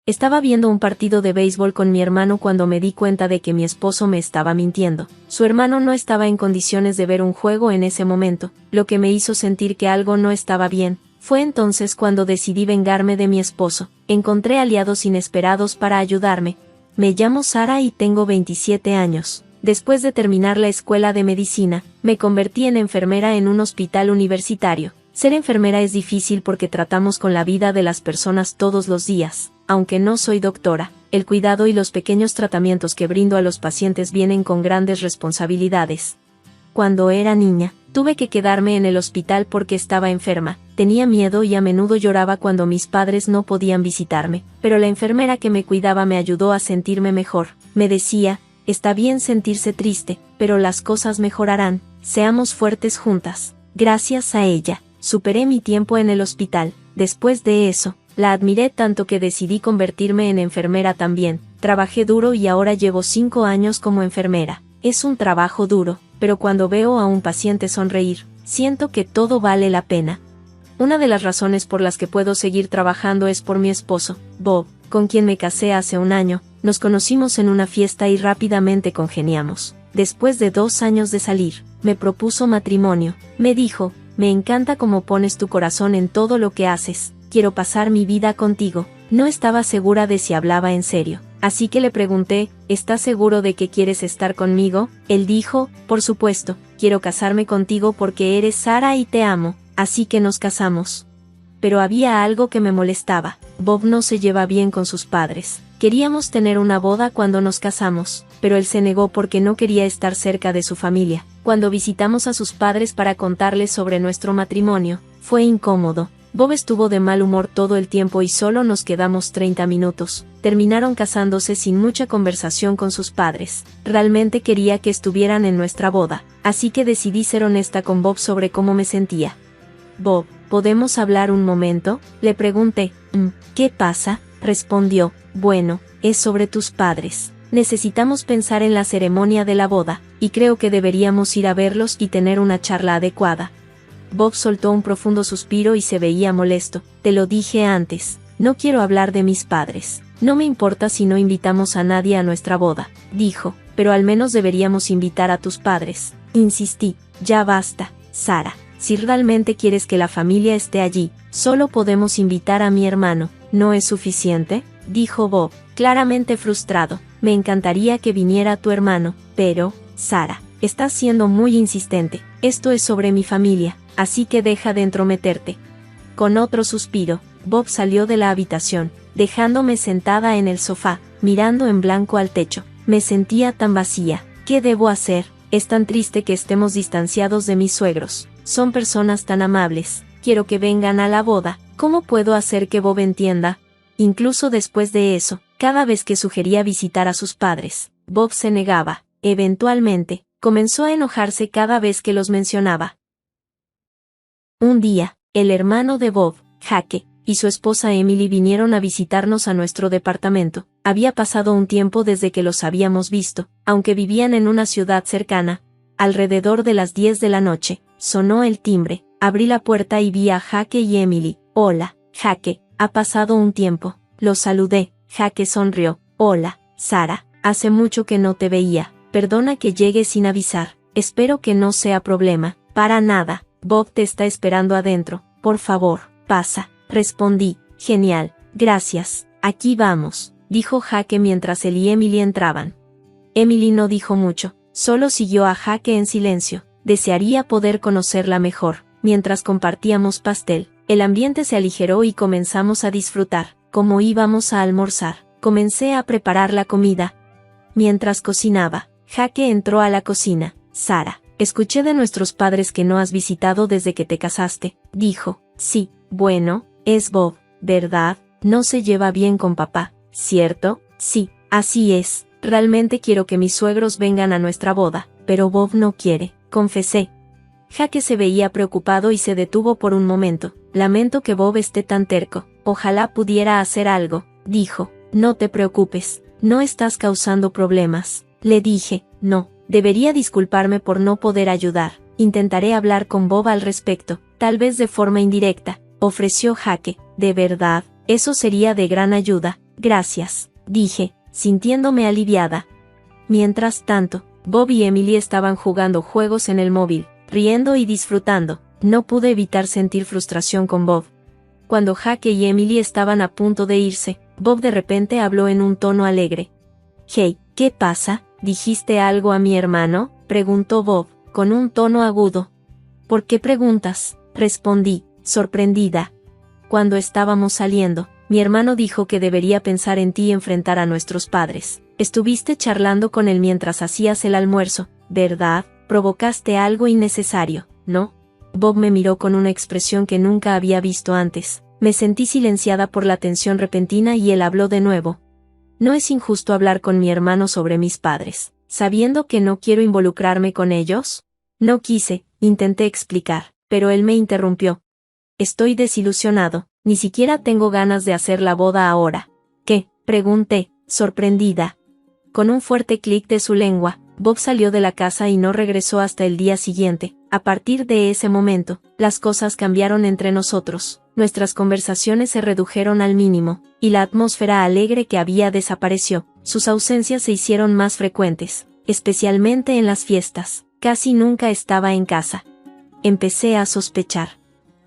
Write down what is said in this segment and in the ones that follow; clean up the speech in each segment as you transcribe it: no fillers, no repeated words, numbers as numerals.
Estaba viendo un partido de béisbol con mi hermano cuando me di cuenta de que mi esposo me estaba mintiendo. Su hermano no estaba en condiciones de ver un juego en ese momento, lo que me hizo sentir que algo no estaba bien. Fue entonces cuando decidí vengarme de mi esposo. Encontré aliados inesperados para ayudarme. Me llamo Sara y tengo 27 años. Después de terminar la escuela de medicina, me convertí en enfermera en un hospital universitario. Ser enfermera es difícil porque tratamos con la vida de las personas todos los días. Aunque no soy doctora, el cuidado y los pequeños tratamientos que brindo a los pacientes vienen con grandes responsabilidades. Cuando era niña, tuve que quedarme en el hospital porque estaba enferma. Tenía miedo y a menudo lloraba cuando mis padres no podían visitarme, pero la enfermera que me cuidaba me ayudó a sentirme mejor. Me decía, está bien sentirse triste, pero las cosas mejorarán, seamos fuertes juntas. Gracias a ella, superé mi tiempo en el hospital. Después de eso, la admiré tanto que decidí convertirme en enfermera también. Trabajé duro y ahora llevo 5 años como enfermera. Es un trabajo duro, pero cuando veo a un paciente sonreír, siento que todo vale la pena. Una de las razones por las que puedo seguir trabajando es por mi esposo, Bob, con quien me casé hace un año. Nos conocimos en una fiesta y rápidamente congeniamos. Después de 2 años de salir, me propuso matrimonio. Me dijo, me encanta cómo pones tu corazón en todo lo que haces. Quiero pasar mi vida contigo. No estaba segura de si hablaba en serio, así que le pregunté, ¿estás seguro de que quieres estar conmigo? Él dijo, por supuesto, quiero casarme contigo porque eres Sara y te amo, así que nos casamos. Pero había algo que me molestaba. Bob no se lleva bien con sus padres. Queríamos tener una boda cuando nos casamos, pero él se negó porque no quería estar cerca de su familia. Cuando visitamos a sus padres para contarles sobre nuestro matrimonio, fue incómodo. Bob estuvo de mal humor todo el tiempo y solo nos quedamos 30 minutos. Terminaron casándose sin mucha conversación con sus padres. Realmente quería que estuvieran en nuestra boda, así que decidí ser honesta con Bob sobre cómo me sentía. Bob, ¿podemos hablar un momento? Le pregunté. ¿Qué pasa? Respondió. Bueno, es sobre tus padres. Necesitamos pensar en la ceremonia de la boda, y creo que deberíamos ir a verlos y tener una charla adecuada. Bob soltó un profundo suspiro y se veía molesto. Te lo dije antes, no quiero hablar de mis padres. No me importa si no invitamos a nadie a nuestra boda, dijo, pero al menos deberíamos invitar a tus padres. Insistí, ya basta, Sara. Si realmente quieres que la familia esté allí, solo podemos invitar a mi hermano. ¿No es suficiente? Dijo Bob, claramente frustrado. Me encantaría que viniera tu hermano, pero, Sara, estás siendo muy insistente. Esto es sobre mi familia, así que deja de entrometerte. Con otro suspiro, Bob salió de la habitación, dejándome sentada en el sofá, mirando en blanco al techo. Me sentía tan vacía. ¿Qué debo hacer? Es tan triste que estemos distanciados de mis suegros. Son personas tan amables. Quiero que vengan a la boda. ¿Cómo puedo hacer que Bob entienda? Incluso después de eso, cada vez que sugería visitar a sus padres, Bob se negaba. Eventualmente, comenzó a enojarse cada vez que los mencionaba. Un día, el hermano de Bob, Jake, y su esposa Emily vinieron a visitarnos a nuestro departamento. Había pasado un tiempo desde que los habíamos visto, aunque vivían en una ciudad cercana. Alrededor de las 10 de la noche, sonó el timbre. Abrí la puerta y vi a Jake y Emily. Hola, Jake, ha pasado un tiempo. Los saludé. Jake sonrió. Hola, Sara, hace mucho que no te veía. Perdona que llegue sin avisar. Espero que no sea problema. Para nada. Bob te está esperando adentro. Por favor, pasa. Respondí. Genial. Gracias. Aquí vamos, dijo Jake mientras él y Emily entraban. Emily no dijo mucho, solo siguió a Jake en silencio. Desearía poder conocerla mejor. Mientras compartíamos pastel, el ambiente se aligeró y comenzamos a disfrutar. Como íbamos a almorzar, comencé a preparar la comida. Mientras cocinaba, Jake entró a la cocina. Sara, escuché de nuestros padres que no has visitado desde que te casaste, dijo. Sí, bueno, es Bob, ¿verdad? No se lleva bien con papá, ¿cierto? Sí, así es. Realmente quiero que mis suegros vengan a nuestra boda, pero Bob no quiere, confesé. Jake se veía preocupado y se detuvo por un momento. Lamento que Bob esté tan terco. Ojalá pudiera hacer algo, dijo. No te preocupes, no estás causando problemas. Le dije, no, debería disculparme por no poder ayudar. Intentaré hablar con Bob al respecto, tal vez de forma indirecta, ofreció Jake. ¿De verdad? Eso sería de gran ayuda. gracias, dije, sintiéndome aliviada. Mientras tanto, Bob y Emily estaban jugando juegos en el móvil, riendo y disfrutando. No pude evitar sentir frustración con Bob. Cuando Jake y Emily estaban a punto de irse, Bob de repente habló en un tono alegre. «Hey, ¿qué pasa? ¿Dijiste algo a mi hermano?», preguntó Bob, con un tono agudo. «¿Por qué preguntas?», respondí, sorprendida. Cuando estábamos saliendo, mi hermano dijo que debería pensar en ti y enfrentar a nuestros padres. Estuviste charlando con él mientras hacías el almuerzo, ¿verdad? Provocaste algo innecesario, ¿no? Bob me miró con una expresión que nunca había visto antes. Me sentí silenciada por la tensión repentina y él habló de nuevo. No es injusto hablar con mi hermano sobre mis padres, sabiendo que no quiero involucrarme con ellos. No quise, intenté explicar, pero él me interrumpió. Estoy desilusionado, ni siquiera tengo ganas de hacer la boda ahora. ¿Qué?, pregunté, sorprendida. Con un fuerte clic de su lengua, Bob salió de la casa y no regresó hasta el día siguiente. A partir de ese momento, las cosas cambiaron entre nosotros. Nuestras conversaciones se redujeron al mínimo, y la atmósfera alegre que había desapareció. Sus ausencias se hicieron más frecuentes, especialmente en las fiestas. Casi nunca estaba en casa. Empecé a sospechar.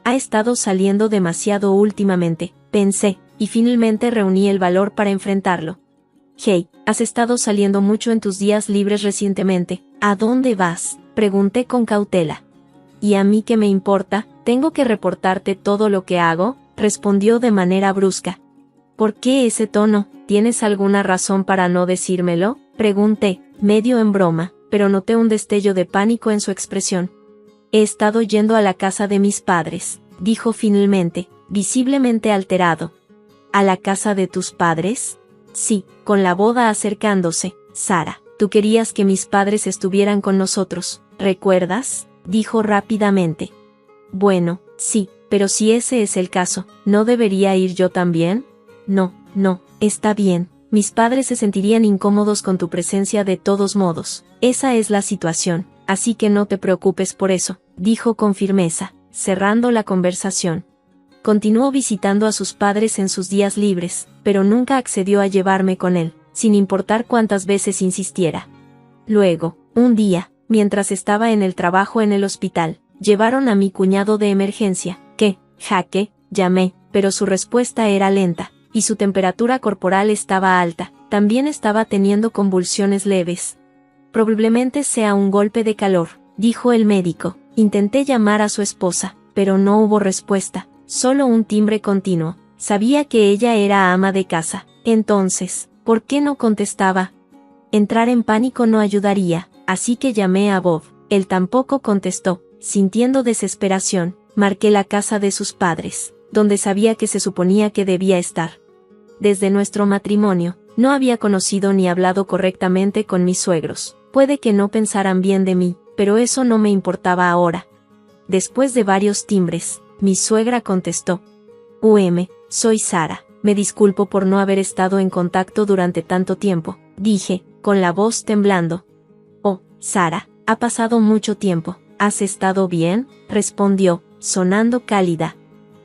Ha estado saliendo demasiado últimamente, pensé, y finalmente reuní el valor para enfrentarlo. Hey, has estado saliendo mucho en tus días libres recientemente. ¿A dónde vas?, pregunté con cautela. ¿Y a mí qué me importa? ¿Tengo que reportarte todo lo que hago?, respondió de manera brusca. ¿Por qué ese tono? ¿Tienes alguna razón para no decírmelo?, pregunté, medio en broma, pero noté un destello de pánico en su expresión. He estado yendo a la casa de mis padres, dijo finalmente, visiblemente alterado. ¿A la casa de tus padres? Sí, con la boda acercándose, Sara. Tú querías que mis padres estuvieran con nosotros, ¿recuerdas?, dijo rápidamente. Bueno, sí, pero si ese es el caso, ¿no debería ir yo también? No, está bien. Mis padres se sentirían incómodos con tu presencia de todos modos. Esa es la situación, así que no te preocupes por eso, dijo con firmeza, cerrando la conversación. Continuó visitando a sus padres en sus días libres, pero nunca accedió a llevarme con él, sin importar cuántas veces insistiera. Luego, un día, mientras estaba en el trabajo en el hospital, llevaron a mi cuñado de emergencia. ¿Qué, Jake?, llamé, pero su respuesta era lenta, y su temperatura corporal estaba alta. También estaba teniendo convulsiones leves. Probablemente sea un golpe de calor, dijo el médico. Intenté llamar a su esposa, pero no hubo respuesta. Solo un timbre continuo. Sabía que ella era ama de casa. Entonces, ¿por qué no contestaba? Entrar en pánico no ayudaría, así que llamé a Bob. Él tampoco contestó. Sintiendo desesperación, marqué la casa de sus padres, donde sabía que se suponía que debía estar. Desde nuestro matrimonio, no había conocido ni hablado correctamente con mis suegros. Puede que no pensaran bien de mí, pero eso no me importaba ahora. Después de varios timbres, mi suegra contestó. Soy Sara. Me disculpo por no haber estado en contacto durante tanto tiempo, dije, con la voz temblando. Oh, Sara, ha pasado mucho tiempo. ¿Has estado bien?, respondió, sonando cálida.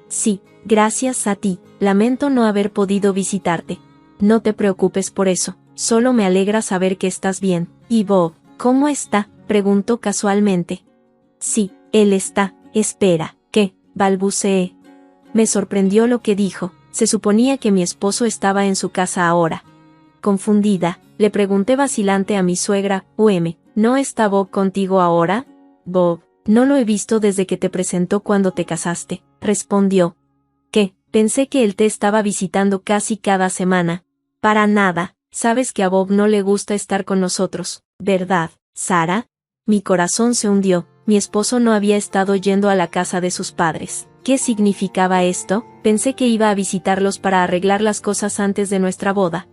Sí, gracias a ti. Lamento no haber podido visitarte. No te preocupes por eso, solo me alegra saber que estás bien. ¿Y Bob, cómo está?, preguntó casualmente. Sí, él está. Espera, ¿qué?, balbuceé. Me sorprendió lo que dijo. Se suponía que mi esposo estaba en su casa ahora. Confundida, le pregunté vacilante a mi suegra. ¿No está Bob contigo ahora? Bob, no lo he visto desde que te presentó cuando te casaste, respondió. ¿Qué? Pensé que él te estaba visitando casi cada semana. Para nada. Sabes que a Bob no le gusta estar con nosotros, ¿verdad, Sara? Mi corazón se hundió. Mi esposo no había estado yendo a la casa de sus padres. ¿Qué significaba esto? Pensé que iba a visitarlos para arreglar las cosas antes de nuestra boda.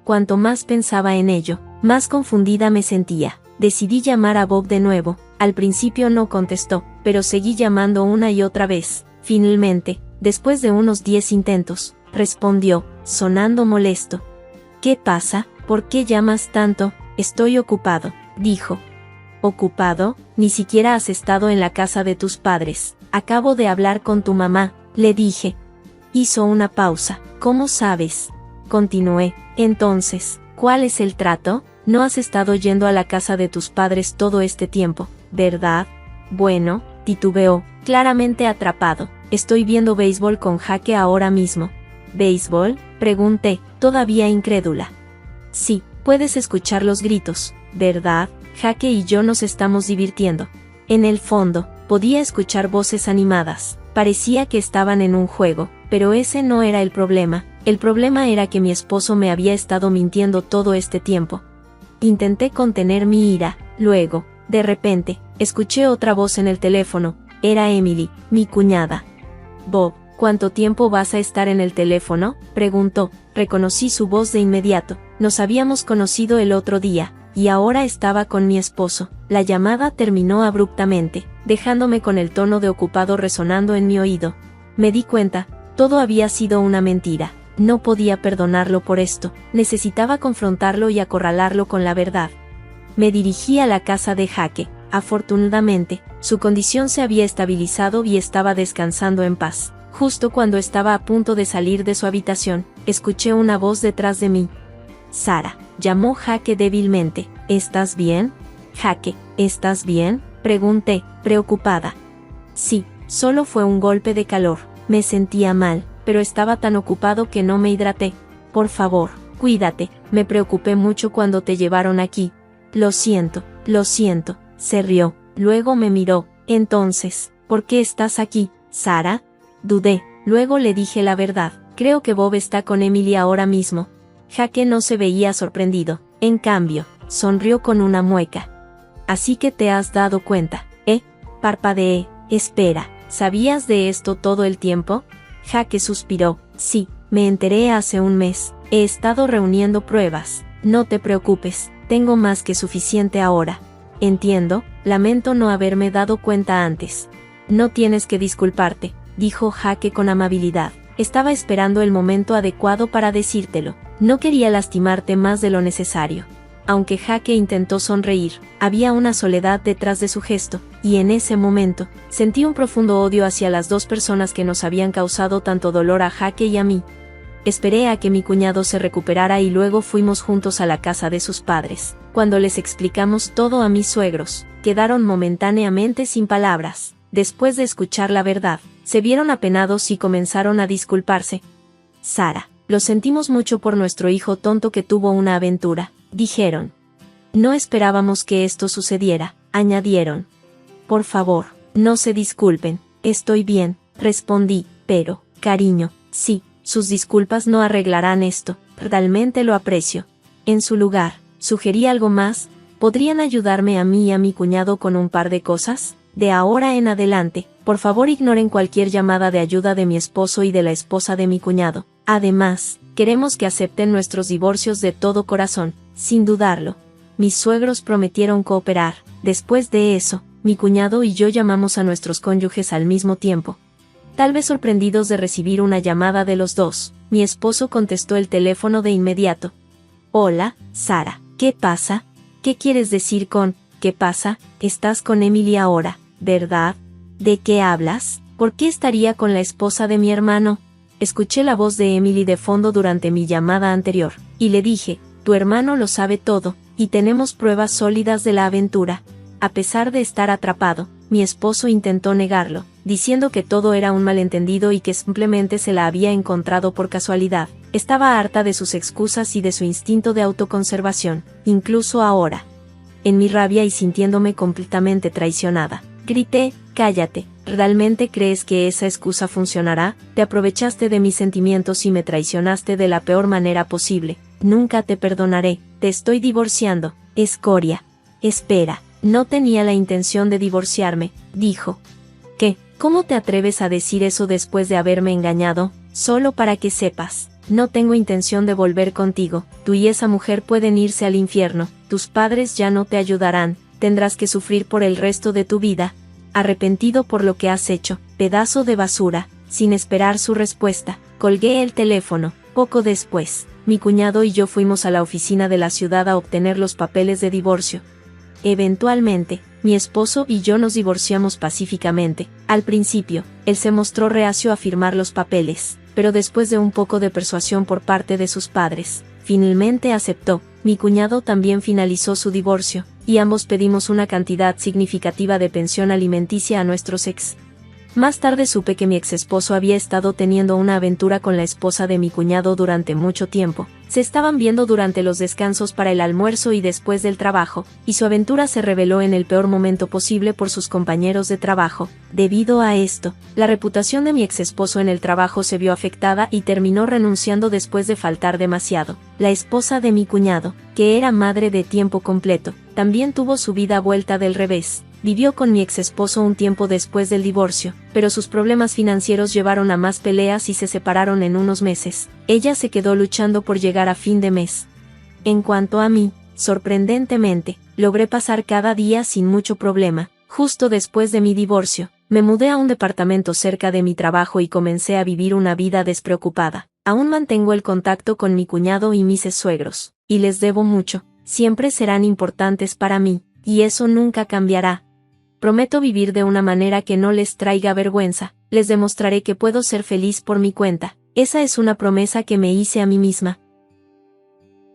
Cuanto más pensaba en ello, más confundida me sentía. Decidí llamar a Bob de nuevo. Al principio no contestó, pero seguí llamando una y otra vez. Finalmente, después de unos 10 intentos, respondió, sonando molesto. ¿Qué pasa? ¿Por qué llamas tanto? Estoy ocupado, dijo. ¿Ocupado? Ni siquiera has estado en la casa de tus padres. Acabo de hablar con tu mamá, le dije. Hizo una pausa. ¿Cómo sabes? continué. Entonces, ¿cuál es el trato? No has estado yendo a la casa de tus padres todo este tiempo, ¿verdad? Bueno, titubeó, claramente atrapado. Estoy viendo béisbol con Jaque ahora mismo. ¿Béisbol?, pregunté, todavía incrédula. Sí, puedes escuchar los gritos, ¿verdad? Jaque y yo nos estamos divirtiendo. En el fondo, podía escuchar voces animadas. Parecía que estaban en un juego, pero ese no era el problema. El problema era que mi esposo me había estado mintiendo todo este tiempo. Intenté contener mi ira. Luego, de repente, escuché otra voz en el teléfono. Era Emily, mi cuñada. Bob, ¿cuánto tiempo vas a estar en el teléfono?, preguntó. Reconocí su voz de inmediato. Nos habíamos conocido el otro día, y ahora estaba con mi esposo. La llamada terminó abruptamente, dejándome con el tono de ocupado resonando en mi oído. Me di cuenta, todo había sido una mentira. No podía perdonarlo por esto, necesitaba confrontarlo y acorralarlo con la verdad. Me dirigí a la casa de Jaque. Afortunadamente, su condición se había estabilizado y estaba descansando en paz. Justo cuando estaba a punto de salir de su habitación, escuché una voz detrás de mí. Sara, llamó Jaque débilmente. ¿Estás bien? Jaque, ¿estás bien?, pregunté, preocupada. Sí, solo fue un golpe de calor. Me sentía mal, pero estaba tan ocupado que no me hidraté. Por favor, cuídate. Me preocupé mucho cuando te llevaron aquí. Lo siento, se rió. Luego me miró. Entonces, ¿por qué estás aquí, Sara? Dudé. Luego le dije la verdad. Creo que Bob está con Emily ahora mismo. Jaque no se veía sorprendido. En cambio, sonrió con una mueca. Así que te has dado cuenta, ¿eh? Parpadeé. Espera, ¿sabías de esto todo el tiempo? Jaque suspiró. Sí, me enteré hace un mes. He estado reuniendo pruebas. No te preocupes, tengo más que suficiente ahora. Entiendo, lamento no haberme dado cuenta antes. No tienes que disculparte, dijo Jaque con amabilidad. Estaba esperando el momento adecuado para decírtelo. No quería lastimarte más de lo necesario. Aunque Jaque intentó sonreír, había una soledad detrás de su gesto, y en ese momento, sentí un profundo odio hacia las dos personas que nos habían causado tanto dolor a Jaque y a mí. Esperé a que mi cuñado se recuperara y luego fuimos juntos a la casa de sus padres. Cuando les explicamos todo a mis suegros, quedaron momentáneamente sin palabras. Después de escuchar la verdad, se vieron apenados y comenzaron a disculparse. Sara, lo sentimos mucho por nuestro hijo tonto que tuvo una aventura, dijeron. No esperábamos que esto sucediera, añadieron. Por favor, no se disculpen, estoy bien, respondí, pero, cariño, sí, sus disculpas no arreglarán esto, realmente lo aprecio. En su lugar, sugerí algo más, ¿podrían ayudarme a mí y a mi cuñado con un par de cosas? De ahora en adelante, por favor ignoren cualquier llamada de ayuda de mi esposo y de la esposa de mi cuñado. Además, queremos que acepten nuestros divorcios de todo corazón, sin dudarlo. Mis suegros prometieron cooperar. Después de eso, mi cuñado y yo llamamos a nuestros cónyuges al mismo tiempo. Tal vez sorprendidos de recibir una llamada de los dos, mi esposo contestó el teléfono de inmediato. Hola, Sara, ¿qué pasa? ¿Qué quieres decir con, qué pasa? Estás con Emily ahora, ¿verdad? ¿De qué hablas? ¿Por qué estaría con la esposa de mi hermano? Escuché la voz de Emily de fondo durante mi llamada anterior, y le dije, tu hermano lo sabe todo, y tenemos pruebas sólidas de la aventura. A pesar de estar atrapado, mi esposo intentó negarlo, diciendo que todo era un malentendido y que simplemente se la había encontrado por casualidad. Estaba harta de sus excusas y de su instinto de autoconservación, incluso ahora. En mi rabia y sintiéndome completamente traicionada, grité, cállate, ¿realmente crees que esa excusa funcionará? Te aprovechaste de mis sentimientos y me traicionaste de la peor manera posible. Nunca te perdonaré, te estoy divorciando, escoria. Espera, no tenía la intención de divorciarme, dijo. ¿Qué? ¿Cómo te atreves a decir eso después de haberme engañado? Solo para que sepas, no tengo intención de volver contigo, tú y esa mujer pueden irse al infierno, tus padres ya no te ayudarán, tendrás que sufrir por el resto de tu vida. Arrepentido por lo que has hecho, pedazo de basura. Sin esperar su respuesta, colgué el teléfono. Poco después, mi cuñado y yo fuimos a la oficina de la ciudad a obtener los papeles de divorcio. Eventualmente, mi esposo y yo nos divorciamos pacíficamente. Al principio, él se mostró reacio a firmar los papeles, pero después de un poco de persuasión por parte de sus padres, finalmente aceptó. Mi cuñado también finalizó su divorcio, y ambos pedimos una cantidad significativa de pensión alimenticia a nuestros ex. Más tarde supe que mi ex esposo había estado teniendo una aventura con la esposa de mi cuñado durante mucho tiempo. Se estaban viendo durante los descansos para el almuerzo y después del trabajo, y su aventura se reveló en el peor momento posible por sus compañeros de trabajo. Debido a esto, la reputación de mi ex esposo en el trabajo se vio afectada y terminó renunciando después de faltar demasiado. La esposa de mi cuñado, que era madre de tiempo completo, también tuvo su vida vuelta del revés. Vivió con mi ex esposo un tiempo después del divorcio, pero sus problemas financieros llevaron a más peleas y se separaron en unos meses. Ella se quedó luchando por llegar a fin de mes. En cuanto a mí, sorprendentemente, logré pasar cada día sin mucho problema. Justo después de mi divorcio, me mudé a un departamento cerca de mi trabajo y comencé a vivir una vida despreocupada. Aún mantengo el contacto con mi cuñado y mis suegros, y les debo mucho. Siempre serán importantes para mí, y eso nunca cambiará. Prometo vivir de una manera que no les traiga vergüenza, les demostraré que puedo ser feliz por mi cuenta. Esa es una promesa que me hice a mí misma.